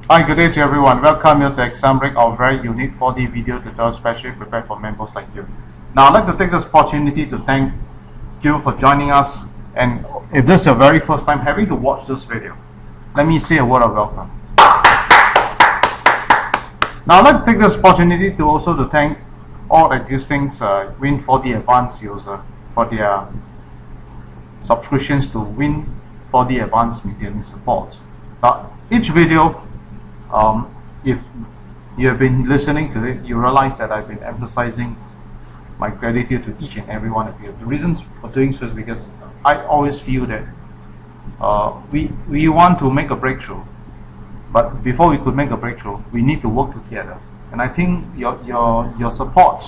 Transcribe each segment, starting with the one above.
Hi, good day to everyone. Welcome you to exam break of very unique 4D video tutorial specially prepared for members like you. Now, I'd like to take this opportunity to thank you for joining us. And if this is your very first time having to watch this video, let me say a word of welcome. Now, I'd like to take this opportunity to also to thank all existing Win4D Advanced users for their subscriptions to Win4D Advanced Maintenance Support. Now, each video, if you have been listening to it, you realize that I've been emphasizing my gratitude to each and every one of you. The reasons for doing so is because I always feel that we want to make a breakthrough, but before we could make a breakthrough, we need to work together. And I think your support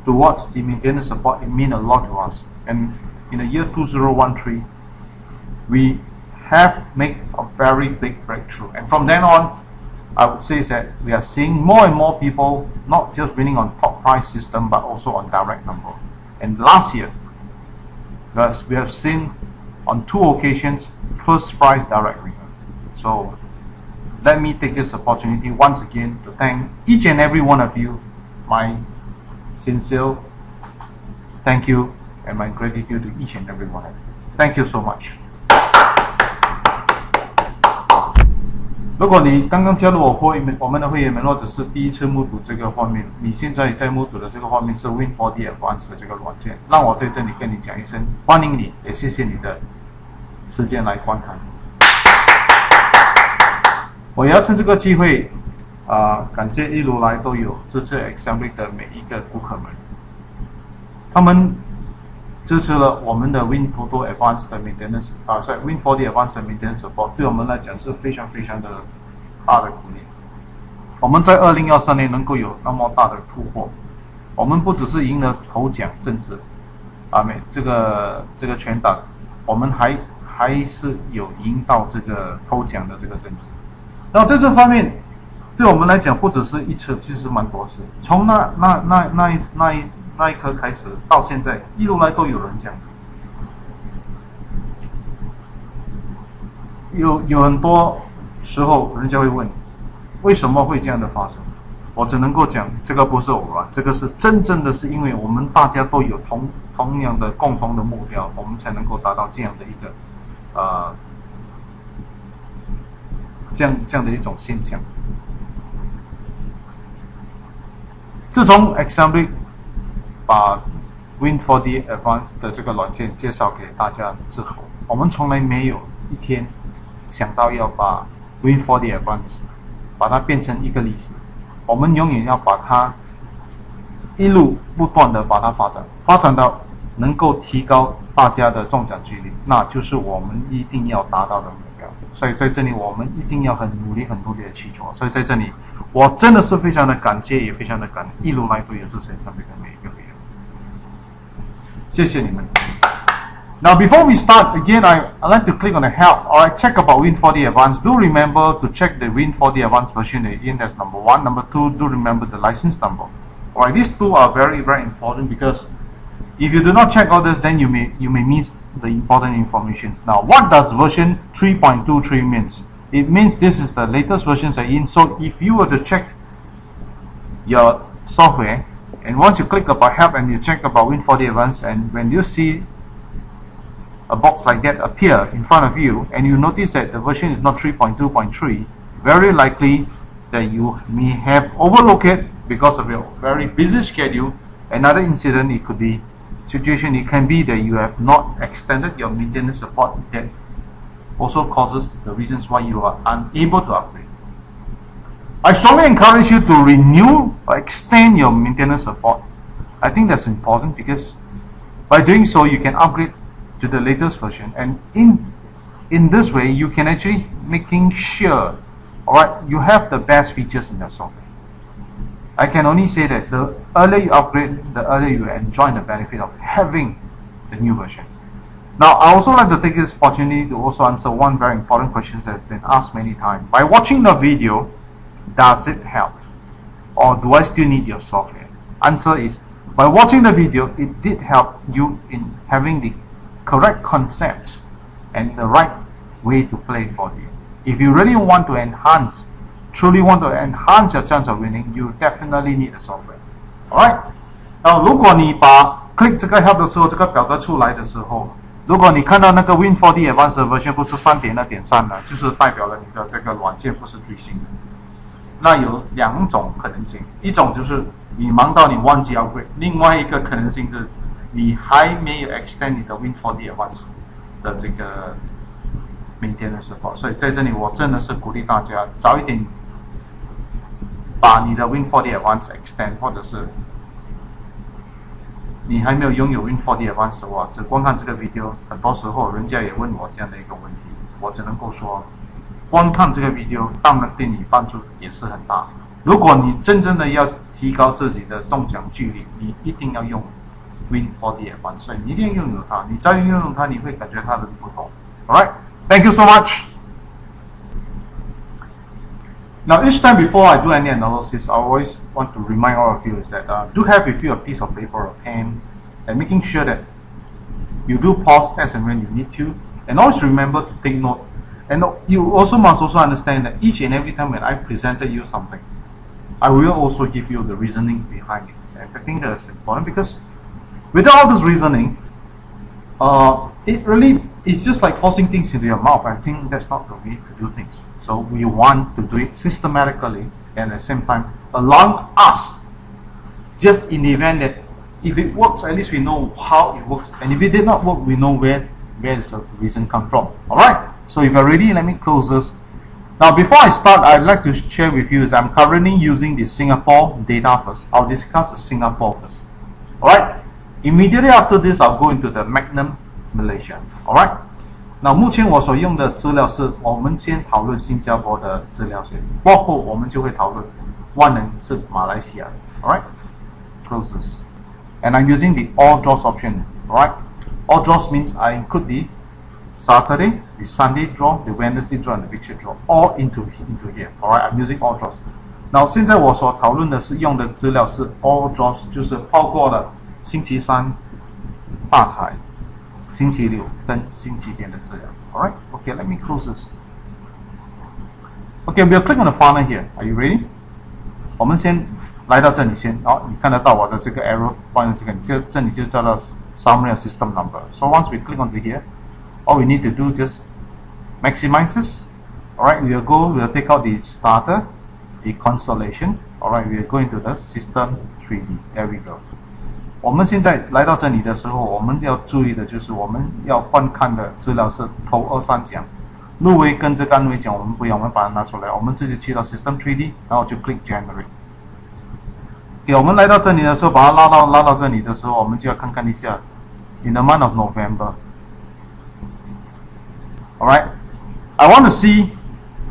towards the maintenance support, it means a lot to us. And in the year 2013, we have made a very big breakthrough. And from then on, I would say that we are seeing more and more people not just winning on top price system, but also on direct number. And last year, we have seen on 2 occasions first prize direct winner. So let me take this opportunity once again to thank each and every one of you. My sincere thank you and my gratitude to each and every one of you. Thank you so much. 如果你刚刚加入我们的会员们，或者是第一次目睹这个画面，你现在在目睹的这个画面是 Win4D Advanced 的这个软件，让我在这里跟你讲一声欢迎你，也谢谢你的时间来观看。我也要趁这个机会感谢一路来都有支持 exam break 的每一个顾客们，他们支持了我们的 Win4D Advanced Maintenance Win4D Advanced Maintenance Support， 对我们来讲是非常非常的大的鼓励。我们在2013年能够有那么大的突破，我们不只是赢了头奖政治这个全档，我们还是有赢到这个头奖的这个政治。然后在这方面，对我们来讲不只是一次，其实蛮多次。从那一刻开始到现在，一路来都有人讲，有很多时候人家会问，为什么会这样的发生？我只能够讲，这个不是偶然，这个是真正的是因为我们大家都有同样的共同的目标，我们才能够达到这样的一个这样的一种现象。自从 exam break 把 Win4D Advanced 的这个软件介绍给大家之后，我们从来没有一天想到要把 Win4D Advanced 把它变成一个历史，我们永远要把它一路不断的把它发展到能够提高大家的中奖几率，那就是我们一定要达到的目标。所以在这里我们一定要很努力的去做。所以在这里我真的是非常的感谢，也非常的感恩一路来都有这些上面的每一个会员，谢谢你们。Now, before we start, again, I'd like to click on the help. Alright, check about Win4D Advanced. Do remember to check the Win4D Advanced version again. That's number 1. Number 2, do remember the license number. Alright, these two are very, very important because if you do not check all this, then you may miss the important information. Now, what does version 3.23 means? It means this is the latest versions are in. So, if you were to check your software, and once you click about help and you check about Win4D Advanced, and when you see a box like that appear in front of you, and you notice that the version is not 3.2.3, very likely that you may have overlooked it because of your very busy schedule. Another incident, it could be situation, it can be that you have not extended your maintenance support, that also causes the reasons why you are unable to upgrade. I strongly encourage you to renew or extend your maintenance support. I think that's important because by doing so you can upgrade to the latest version, and in this way you can actually making sure, alright, you have the best features in your software. I can only say that the earlier you upgrade, the earlier you enjoy the benefit of having the new version. Now, I also like to take this opportunity to also answer one very important question that has been asked many times. By watching the video, does it help? Or do I still need your software? Answer is, by watching the video, it did help you in having the correct concepts and the right way to play 4D. If you really want to enhance truly want to enhance your chance of winning, you definitely need the software. Alright? 如果你把 click 这个 help 的时候，这个表格出来的时候，如果你看到那个 Win4D Advanced Version 不是3.2.3呢，就是代表了你的这个软件不是最新的。那有两种可能性，一种就是你忙到你忘记 upgrade， 另外一个可能性是你还没有 extend 你的 Win4D Advanced 的这个明天的时候，所以在这里我真的是鼓励大家早一点把你的 Win4D Advanced extend， 或者是你还没有拥有 Win4D Advanced 的话，只观看这个 video， 很多时候人家也问我这样的一个问题，我只能够说，观看这个 video 当然对你帮助也是很大。如果你真正的要提高自己的中奖几率，你一定要用 Win4D Advanced， 所以你一定要拥有它。你再拥有它，你会感觉它的不同。Alright, thank you so much. Now, each time before I do any analysis, I always want to remind all of you is that do have with you a piece of paper or pen, and making sure that you do pause as and when you need to, and always remember to take note. And you also must also understand that each and every time when I presented you something, I will also give you the reasoning behind it. And I think that is important because without all this reasoning, it really it's just like forcing things into your mouth. I think that's not the way to do things. So we want to do it systematically and at the same time allowing us, just in the event that if it works, at least we know how it works, and if it did not work, we know where does the reason come from. Alright, so if you're ready, let me close this. Now before I start, I'd like to share with you is I'm currently using the Singapore data first. I'll discuss the Singapore first. Alright, immediately after this, I'll go into the Magnum Malaysia. Alright, 那目前我所用的资料是我们先讨论新加坡的资料先，过后我们就会讨论万能是马来西亚。Alright, close this. And I'm using the all draws option. Alright, all draws means I include the Saturday, the Sunday draw, the Wednesday draw, and the picture draw all into here. Alright, I'm using all draws. Now 现在我所讨论的是用的资料是 all draws， 就是包括了星期三大财。星期六跟星期天的资料。Alright, okay, let me close this. Okay, we'll click on the funnel here. Are you ready? 我们先来到这里先，你看得到我的这个 arrow 放在这个，这里就叫做 summary system number. So once we click onto here, all we need to do just maximize this. Alright, we'll take out the starter, the constellation. Alright, we'll go into the system 3D. There we go. 我们现在来到这里的时候，我们要注意的就是我们要观看的资料是头2、3奖，入围跟这个安慰奖我们不用，我们把它拿出来，我们直接去到 System 3D， 然后就 Click Generate。给我们来到这里的时候，把它拉到这里的时候，我们就要看看一下 In the month of November. Alright, I want to see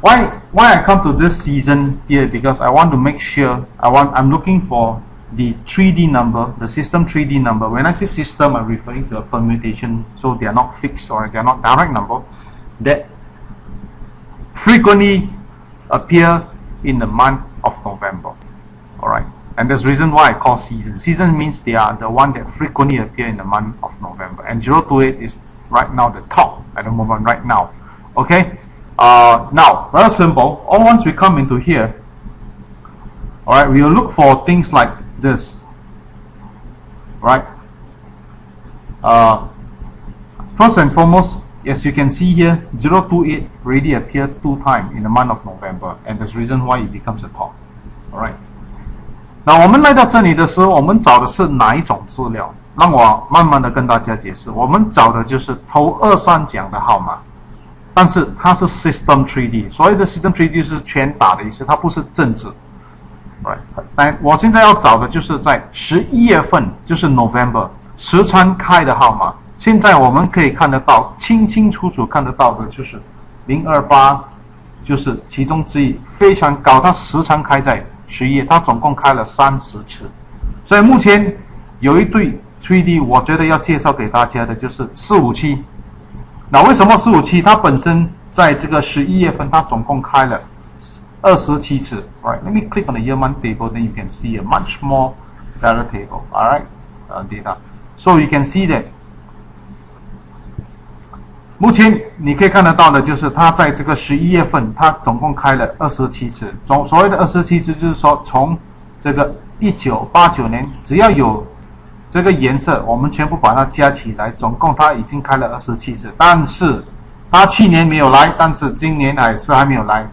why I come to this season here because I want to make sure I'm looking for the 3D number, the system 3D number. When I say system, I'm referring to a permutation, so they are not fixed or they are not direct number that frequently appear in the month of November. Alright, and there's reason why I call season. Season means they are the one that frequently appear in the month of November, and 028 is right now the top at the moment right now. Okay, now very simple. All once we come into here, alright, we will look for things like this, right? First and foremost, as you can see here, 028 already appeared 2 times in the month of November, and there's reason why it becomes a top. Alright. Now 我们来到这里的时候，我们找的是哪一种资料？让我慢慢的跟大家解释。我们找的就是头2、3奖的号码，但是它是 System 3D， 所谓的 System 3D 是全打的意思，它不是正值。Right. 我现在要找的就是在11月份，就是 November 时常开的号码。现在我们可以看得到，清清楚楚看得到的就是028，就是其中之一，非常高。它时常开在11月，它总共开了30次。所以目前有一对 3D， 我觉得要介绍给大家的就是457。那为什么457？它本身在这个11月份，它总共开了27次. Right, let me click on the year month table, then you can see a much more better table. Alright, data. So you can see that 目前你可以看得到的就是它在这个11月份，它总共开了27次。所谓的27次，就是说从这个1989年，只要有这个颜色，我们全部把它加起来，总共它已经开了27次。但是它去年没有来，但是今年还没有来。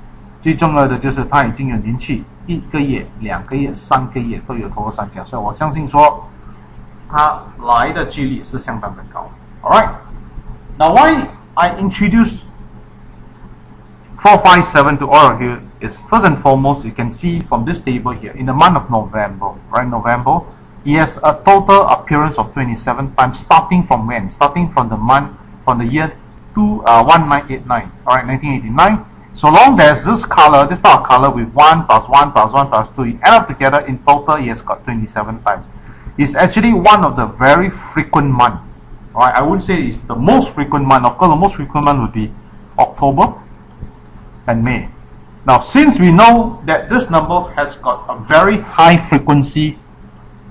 最重要的就是它已经有连续1个月、2个月、3个月都有头过3奖，所以我相信说它来的几率是相当的高。Alright, now why I introduce 457 to all of you is first and foremost, you can see from this table here, in the month of November, right, November, he has a total appearance of 27 times, starting from when? Starting from the month, from the year 1989, alright, 1989. So long there's this color, this type of color with 1 plus 1 plus 1 plus 2, you add up together, in total he has got 27 times. It's actually one of the very frequent months. Alright, I would say it's the most frequent month. Of course, the most frequent month would be October and May. Now, since we know that this number has got a very high frequency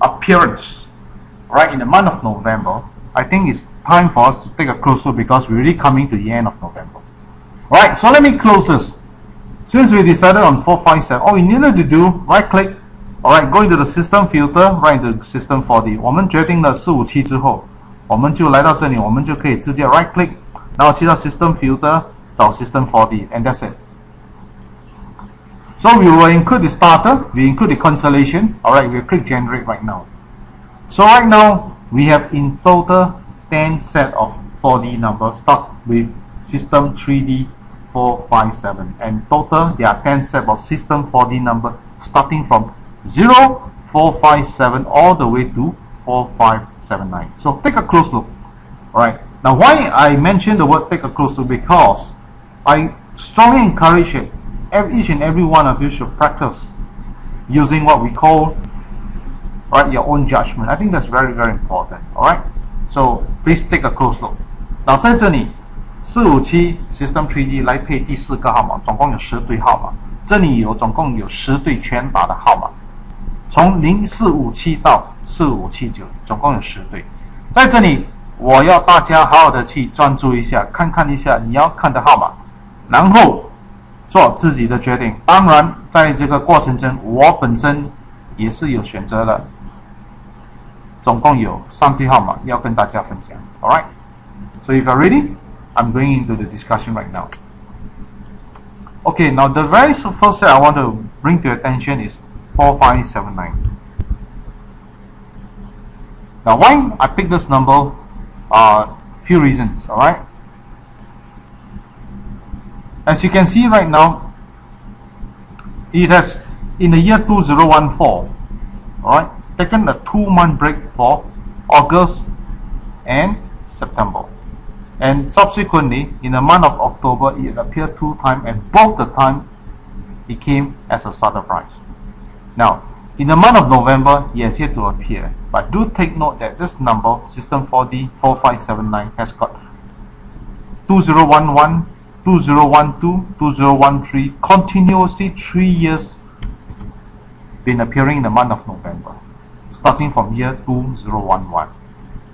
appearance, right, in the month of November, I think it's time for us to take a close look because we're really coming to the end of November. Alright, so let me close this. Since we decided on 457, all we needed to do, right click, alright, go into the system filter, right into system 4D. 我们决定了457之后，我们就来到这里，我们就可以直接 right click， 然后去到 system filter 找 system 4D and that's it. So we will include the starter, we include the constellation. Alright, we'll click generate right now. So right now we have in total 10 set of 4D numbers start with system 3D 457, and total there are 10 set of system 4D number starting from 0, 457 all the way to 4579. So take a close look. Alright, now why I mention the word take a close look, because I strongly encourage it, each and every one of you should practice using what we call, right, your own judgment. I think that's very, very important. Alright, so please take a close look. Now 在这里457 System 3D 来配第4个号码，总共有10对号码，这里总共有10对全打的号码，从0457到4579，总共有10对。在这里我要大家好好的去专注一下，看一下你要看的号码，然后做自己的决定。当然在这个过程中我本身也是有选择了，总共有3对号码要跟大家分享。 Alright, so if you're ready, I'm going into the discussion right now. Okay, now the very first set I want to bring to your attention is 4579. Now why I picked this number, few reasons. Alright, as you can see right now, it has in the year 2014, alright, taken a 2-month break for August and September, and subsequently in the month of October it appeared 2 times, and both the time it came as a starter price. Now in the month of November it has yet to appear, but do take note that this number, System 4D 4579, has got 2011, 2012, 2013, continuously 3 years been appearing in the month of November, starting from year 2011.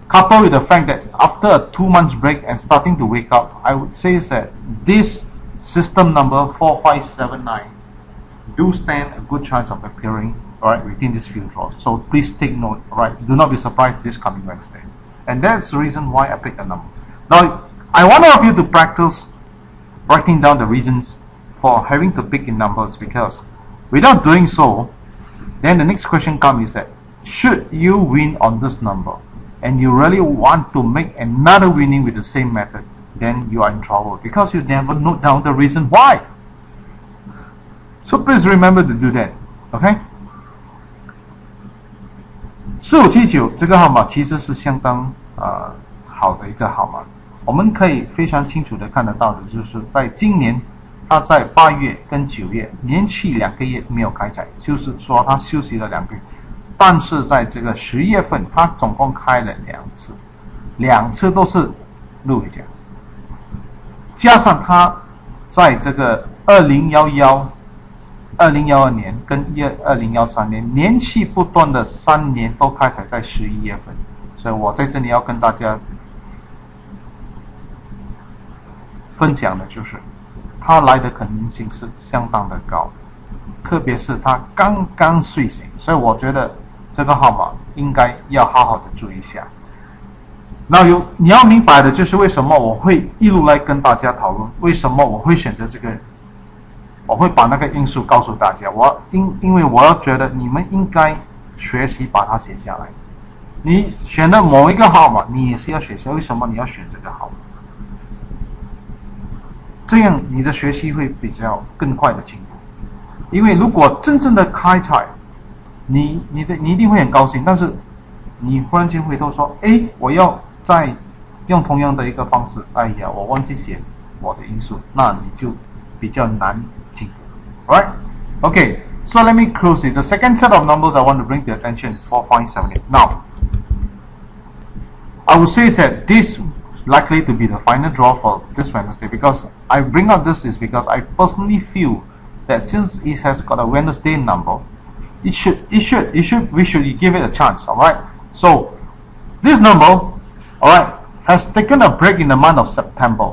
Coupled with the fact that after a 2 months break and starting to wake up, I would say that this system number 4579 do stand a good chance of appearing, right, within this few draws. So please take note, right, do not be surprised this coming Wednesday. And that's the reason why I picked the number. Now I want all of you to practice writing down the reasons for having to pick in numbers, because without doing so, then the next question comes is that should you win on this number and you really want to make another winning with the same method, then you are in trouble because you never note down the reason why. So please remember to do that. Okay? 4579这个号码其实是相当好的一个号码，我们可以非常清楚的看得到的就是在今年它在8月跟9月连续2个月没有开彩，就是说它休息了2个月，但是在这个10月份它总共开了2次，2次都是入围奖，加上它在这个2011、2012年跟2013年连续不断的3年都开彩在11月份，所以我在这里要跟大家分享的就是它来的可能性是相当的高，特别是它刚刚睡醒，所以我觉得这个号码应该要好好的注意一下。那你要明白的就是为什么我会一路来跟大家讨论，为什么我会选择这个，我会把那个因素告诉大家。因为我要觉得你们应该学习把它写下来。你选的某一个号码，你也是要学习为什么你要选这个号码，这样你的学习会比较更快的进步。因为如果真正的开彩，你一定会很高兴，但是你忽然间回头说，我要再用同样的一个方式，我忘记写我的因素，那你就比较难进步。Alright? Okay, so let me close it. The second set of numbers I want to bring to your attention is 4578. Now, I would say that this likely to be the final draw for this Wednesday, because I bring up this is because I personally feel that since it has got a Wednesday number, we should give it a chance. Alright? So this number, alright, has taken a break in the month of September.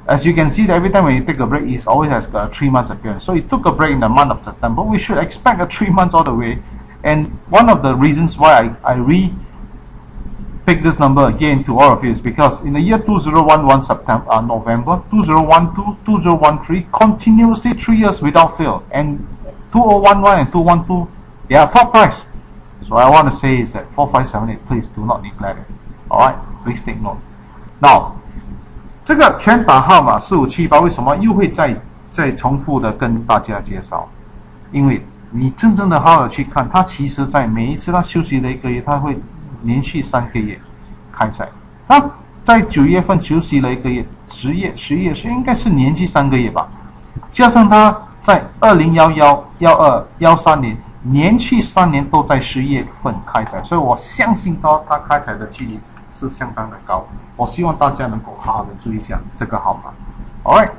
As you can see, that every time when you take a break, it always has got a 3 months appearance. So it took a break in the month of September. We should expect a 3 months all the way. And one of the reasons why I re-pick this number again to all of you is because in the year 2011 September, November, 2012, 2013, continuously 3 years without fail. And 2011 and 2012, they are top price. So I want to say is that 4578, please do not neglect it. Alright, please take note. Now, 这个全打号码4578为什么又会再重复的跟大家介绍？因为你真正的好好去看，它其实在每一次它休息的1个月，它会连续3个月开彩。它在9月份休息了1个月，10月、11月是应该是连续3个月吧？加上它在2011、12、13年连续3年都在10月份开彩，所以我相信它开彩的几率是相当的高。我希望大家能够好好的注意一下这个号码。Alright,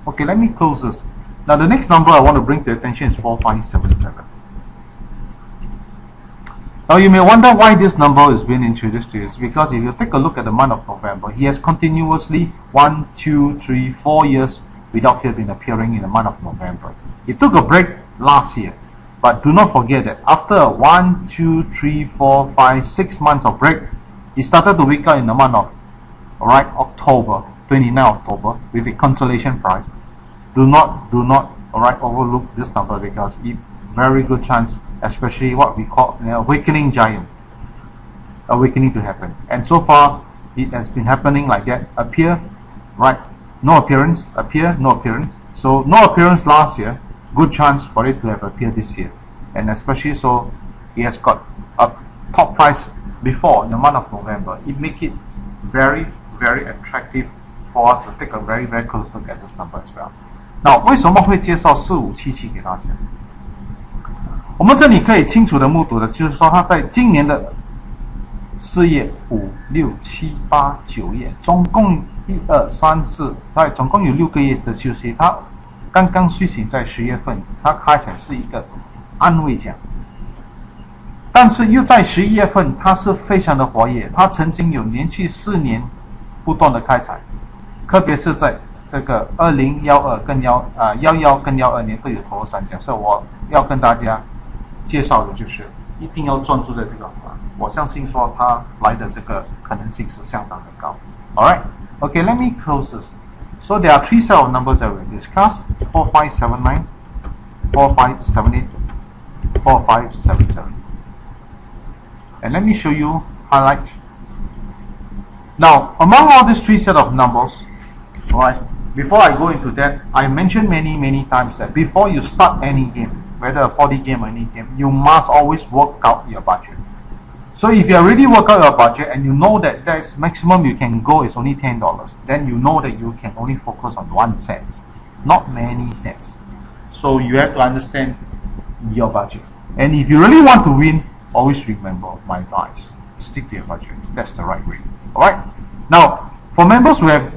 okay, let me close this. Now the next number I want to bring to your attention is 4577. Now you may wonder why this number is being introduced to you. It's because if you take a look at the month of November, he has continuously 1, 2, 3, 4 years without fail been appearing in the month of November. He took a break last year, but do not forget that after 1, 2, 3, 4, 5, 6 months of break, he started to wake up in the month of October, 29 October, with a consolation price. Do not overlook this number because it very good chance, especially what we call awakening giant, awakening to happen. And so far, it has been happening like that. Appear, no appearance, appear, no appearance. So no appearance last year, good chance for it to have appeared this year. And especially so, it has got a top price before in the month of November. It make it very attractive for us to take a very close look at this number as well. Now, 为什么会介绍4577给大家？我们这里可以清楚的目睹的就是说，它在今年的4月、5、6、7、8、9月，总共1、2、3、4，总共有6个月的休息。它刚刚睡醒在10月份，它开彩是一个安慰奖。但是又在11月份，它是非常的活跃，它曾经有连续4年不断的开彩，特别是在这个2012跟11跟12年都有投了3奖，所以我要跟大家介绍的就是一定要专注在这个，我相信说它来的这个可能性是相当的高。Alright, okay, let me close this. So there are 3 set of numbers that we discussed: 4579, 4578, 4577. And let me show you highlights. Now, among all these 3 set of numbers, alright, before I go into that, I mentioned many times that before you start any game, whether a 4D game or any game, you must always work out your budget. So if you already work out your budget and you know that that's maximum you can go is only $10, then you know that you can only focus on 1 set, not many sets. So you have to understand your budget. And if you really want to win, always remember my advice. Stick to your budget. That's the right way. Alright? Now, for members who have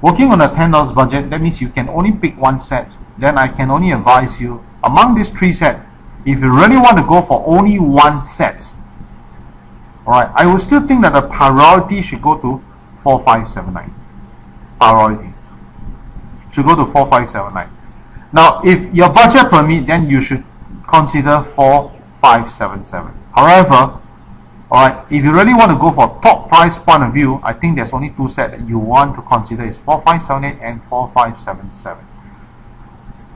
working on a $10 budget, that means you can only pick 1 set. Then I can only advise you, among these 3 sets, if you really want to go for only 1 set, alright, I would still think that the priority should go to 4579. priority to go to 4579. Now, if your budget permit, then you should consider 4577. However, alright, if you really want to go for top price point of view, I think there's only two sets that you want to consider is 4578 and 4577.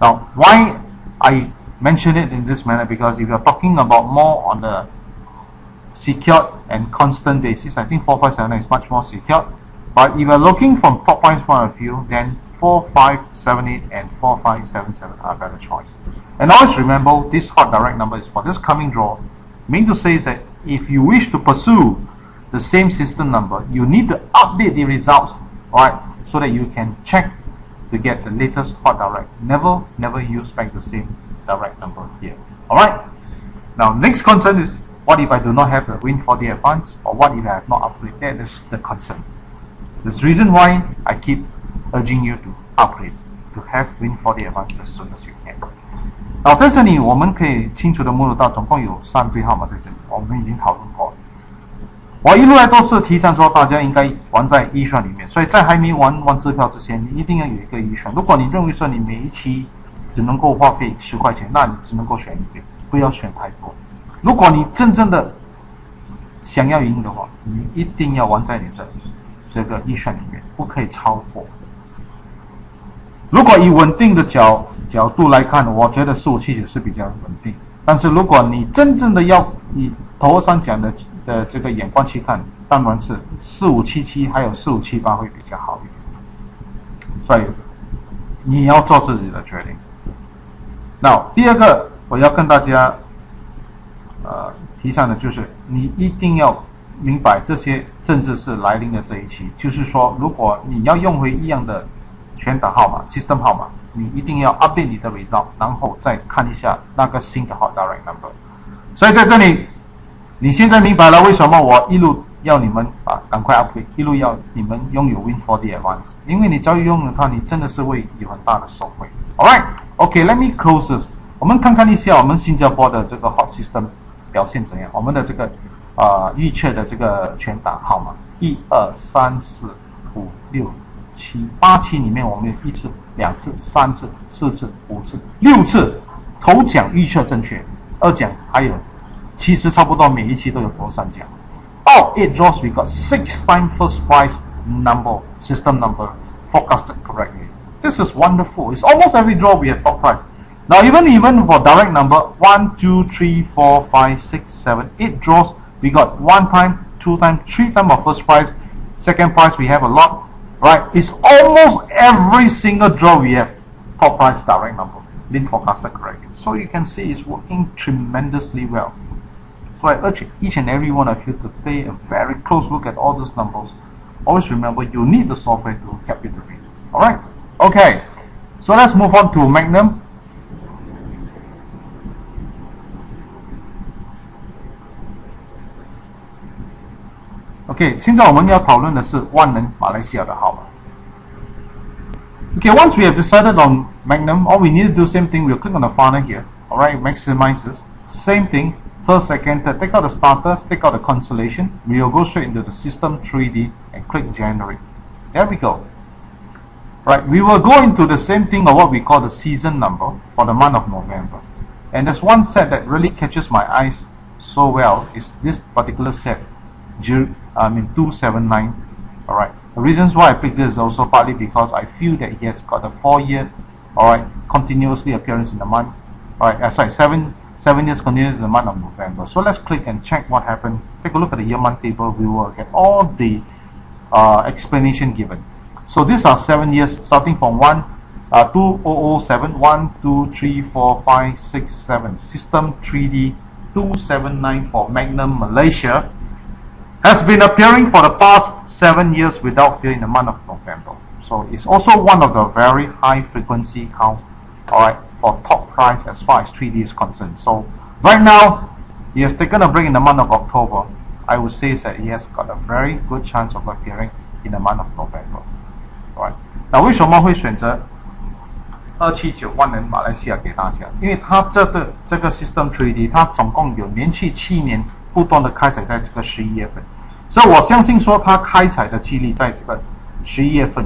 Now, why I mention it in this manner, because if you're talking about more on the secured and constant basis, I think 4579 is much more secured. But if you're looking from top price point of view, then 4578 and 4577 are a better choice. And always remember, this hot direct number is for this coming draw. Mean to say is that if you wish to pursue the same system number, you need to update the results, right, so that you can check to get the latest hot direct. Never use back the same direct number here. Alright. Now, next concern is, what if I do not have the Win4D advance, or what if I have not upgraded? That is the concern. This reason why I keep urging you to upgrade, to have Win4D advance as soon as you can. 好，在这里我们可以清楚的目录到，总共有3对号码在这里，我们已经讨论过了。我一路来都是提倡说，大家应该玩在预算里面，所以在还没玩支票之前，你一定要有一个预算。如果你认为说你每一期只能够花费10块钱，那你只能够选一个，不要选太多。如果你真正的想要赢的话，你一定要玩在你的这个预算里面，不可以超过。如果以稳定的角度来看，我觉得4579是比较稳定。但是如果你真正的要以头上讲的这个眼光去看，当然是4577还有4578会比较好一点。所以你要做自己的决定。那第二个我要跟大家提倡的就是，你一定要明白这些政治是来临的这一期，就是说，如果你要用回一样的全打号码 system 号码，你一定要 update 你的 result， 然后再看一下那个新的 hot direct number。所以在这里，你现在明白了为什么我一路要你们赶快 upgrade， 一路要你们拥有 Win4D advance， 因为你只要拥有它，你真的是会有很大的收获。Alright, okay, let me close this。我们看看一下我们新加坡的这个 hot system 表现怎样。我们的这个预测的这个全打号码，1、2、3、4、5、6、7、8期里面，我们有1次、2次、3次、4次、5次、6次头奖预测正确，二奖还有，其实差不多每一期都有头3奖。All 8 draws we got 6 times first prize number system number forecasted correctly. This is wonderful. It's almost every draw we have top prize. Now even for direct number 1, 2, 3, 4, 5, 6, 7, 8 draws, we got 1 time, 2 time, 3 time of first prize. Second prize we have a lot, right? It's almost every single draw we have top prize direct number been forecasted correctly. So you can see it's working tremendously well. So I urge each and every one of you to pay a very close look at all these numbers. Always remember you need the software to calculate the read. Alright? Okay. So let's move on to Magnum. Okay, 现在我们要讨论的是万能马来西亚的号码。Okay, once we have decided on Magnum, all we need to do same thing. We'll click on the funnel here. Alright, maximize this. Same thing. First, second, third. Take out the starters, take out the constellation. We will go straight into the system 3D and click generate. There we go. Right, we will go into the same thing of what we call the season number for the month of November. And there's one set that really catches my eyes so well is this particular set. 279. Alright. The reasons why I picked this is also partly because I feel that he has got a 4-year, alright, continuously appearance in the month. Alright, sorry, 7 years continuous in the month of November. So let's click and check what happened. Take a look at the year-month table. We will get all the explanation given. So these are 7 years starting from 2007, 1, 2, 3, 4, 5, 6, 7. System 3D 279 for Magnum Malaysia has been appearing for the past 7 years without fail in the month of November. So it's also one of the very high frequency count, alright, for top price as far as 3D is concerned. So right now, he has taken a break in the month of October. I would say that he has got a very good chance of appearing in the month of November. Alright. 那为什么会选择279万能马来西亚给大家？因为它这个 System 3D， 它总共有连续7年不断的开采在这个11月份，所以我相信说它开采的几率在这个11月份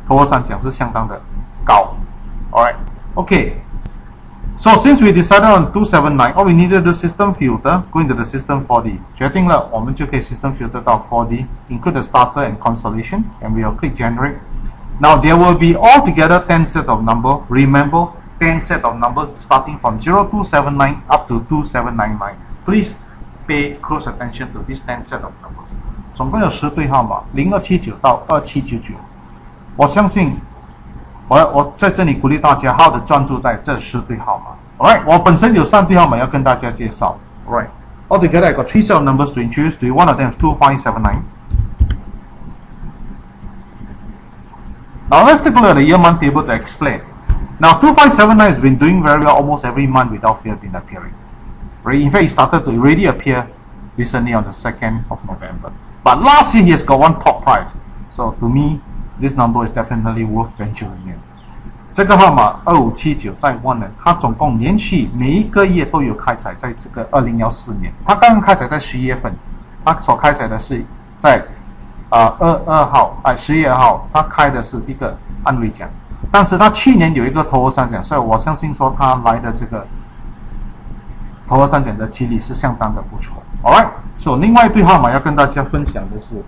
头号三奖是相当的高。Alright, okay. So since we decided on 279, all we needed to system filter, go into the system 4D. 决定了，我们就可以 system filter 到 4D, include the starter and constellation, and we will click generate. Now there will be altogether 10 set of number. Remember, 10 set of number starting from 0279 up to 2799. Please pay close attention to this 10 set of numbers. 总共有10对号码，0279到2799。我相信。我在这里鼓励大家好好的专注在这10对号码。Alright， 我本身有3对号码要跟大家介绍。Alright, altogether I got 3 set of numbers to introduce to you. One of them is 2579. Now let's take a look at the year-month table to explain. Now 2579 has been doing very well almost every month without fail been appearing. Right? In fact, it started to already appear recently on the 2nd of November. But last year he has got one top prize. So to me, this number is definitely worth venturing in. 这个号码2579在One人，它总共连续每一个月都有开彩，在这个2014年，它刚刚开彩在11月份，它所开彩的是在10月2号，它开的是一个安慰奖，但是它去年有一个头号三奖，所以我相信说它来的这个头号三奖的几率是相当的不错。Alright， 所以另外一对号码要跟大家分享的是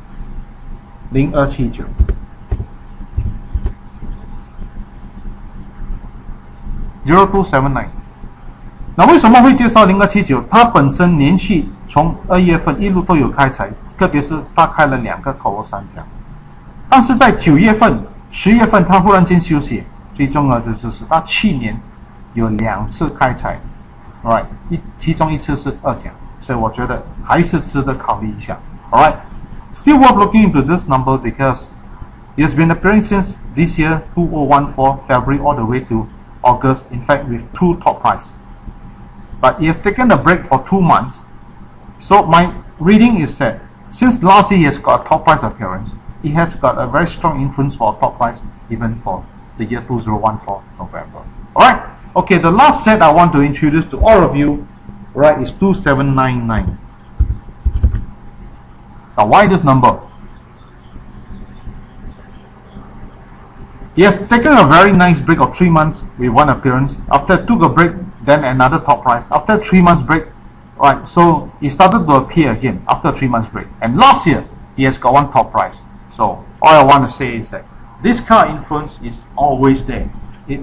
0279。0279，那为什么会介绍0279？它本身连续从2月份一路都有开彩，特别是它开了2个头号三奖，但是在9月份、10月份它忽然间休息。最重要的就是它去年有2次开彩 ，Alright， 其中一次是2奖，所以我觉得还是值得考虑一下。Alright, still worth looking into this number because it has been appearing since this year 2014 February all the way to August, in fact with 2 top prize, but it has taken a break for 2 months. So my reading is that since last year he has got a top prize appearance, it has got a very strong influence for a top prize even for the year 2014 November. Alright, okay, the last set I want to introduce to all of you, right, is 2799. Now why this number? He has taken a very nice break of 3 months with 1 appearance. After took a break, then another top prize. After 3 months break, right? So he started to appear again after 3 months break. And last year he has got 1 top prize. So all I want to say is that this kind of influence is always there. It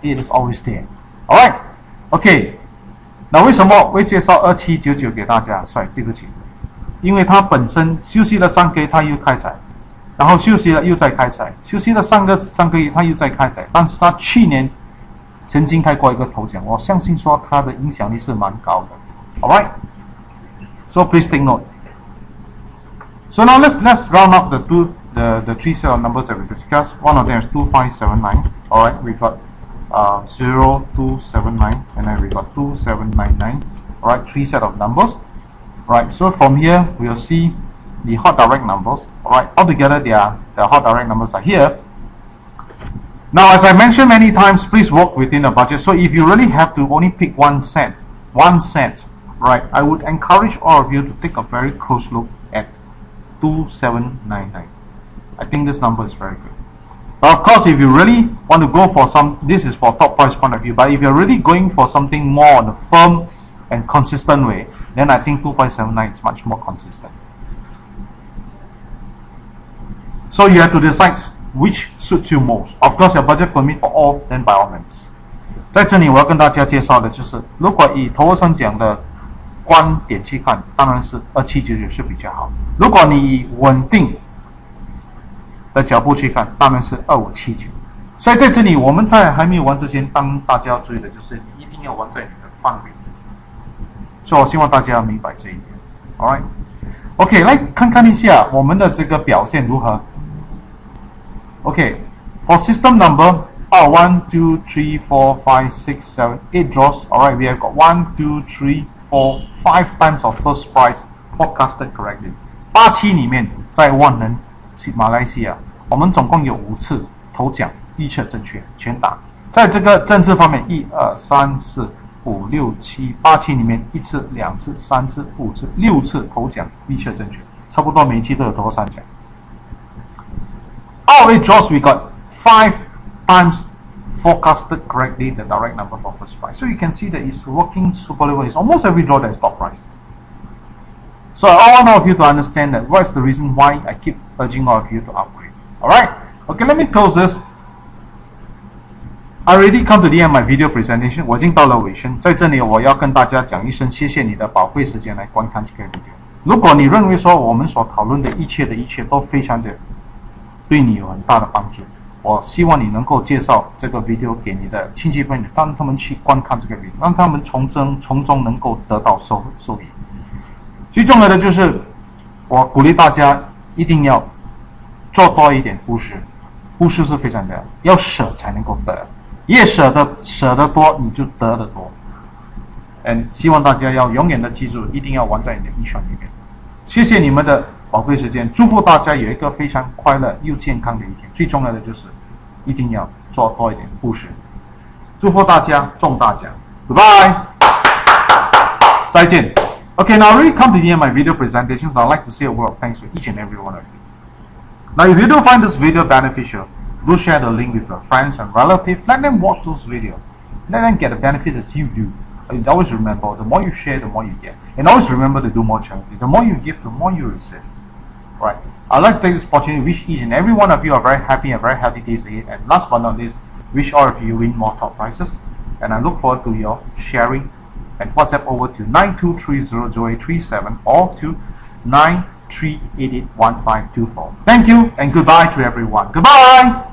is always there. All right, okay. 那为什么会介绍2799给大家？所以对不起，因为它本身休息了3个月，它又开彩。然后休息了又再开彩，休息了3个月，他又再开彩。但是他去年曾经开过一个头奖，我相信说他的影响力是蛮高的。Alright, so please take note. So now let's round up the 3 set of numbers that we discussed. One of them is 2579. Alright, we got 0279, and then we got 2799. Alright, 3 set of numbers. Right, so from here we'll see the hot direct numbers. Alright, altogether the hot direct numbers are here. Now as I mentioned many times, please work within a budget. So if you really have to only pick one set, right, I would encourage all of you to take a very close look at 2799. I think this number is very good. But of course, if you really want to go for this is for top price point of view, but if you're really going for something more on a firm and consistent way, then I think 2579 is much more consistent. So you have to decide which suits you most. Of course, your budget permit for all, then by all means. 在这里我要跟大家介绍的就是，如果以头号三奖的观点去看，当然是2799是比较好。如果你以稳定的脚步去看，当然是2579。所以在这里，我们在还没有玩之前，当大家要注意的就是，你一定要玩在你的范围。所以我希望大家要明白这一点。Alright, OK， 来看看一下我们的这个表现如何。Okay, for system number, 1, 2, 3, 4, 5, 6, 7, 8 draws. Alright, we have got 1, 2, 3, 4, 5 times of first prize forecasted correctly. 87里面在万能马来西亚，我们总共有5次头奖预测正确，全打。在这个政治方面，1、2、3、4、5、6、7、87里面1次、2次、3次、5次、6次头奖预测正确，差不多每一期都有头3奖。Out of 8 draws, we got 5 times forecasted correctly the direct number for first price. So you can see that it's working super well. It's almost every draw that is top price. So I want all of you to understand that what's the reason why I keep urging all of you to upgrade. Alright? Okay, let me close this. I already come to the end of my video presentation. 我已经到了尾声，在这里我要跟大家讲一声谢谢你的宝贵时间来观看这个 video。如果你认为说我们所讨论的一切都非常的对你有很大的帮助，我希望你能够介绍这个 video 给你的亲戚朋友，让他们去观看这个 video， 让他们从中能够得到受益。最重要的就是我鼓励大家一定要做多一点布施，布施是非常的，要舍才能够得，越舍得多，你就得的多。希望大家要永远的记住，一定要玩在你的预算里面。谢谢你们的宝贵时间，祝福大家有一个非常快乐又健康的一天。最重要的就是一定要做多一点布施。祝福大家中大奖 ，Goodbye， 再见。Okay, now really come to the end of my video presentations. I'd like to say a word of thanks to each and every one of you. Now, if you do find this video beneficial, do share the link with your friends and relatives. Let them watch this video. Let them get the benefits as you do. And always remember, the more you share, the more you get. And always remember to do more charity. The more you give, the more you receive. Right. I'd like to take this opportunity to wish each and every one of you a very happy and very healthy days ahead. And last but not least, wish all of you win more top prizes. And I look forward to your sharing and WhatsApp over to 92300837 or to 93881524. Thank you and goodbye to everyone. Goodbye!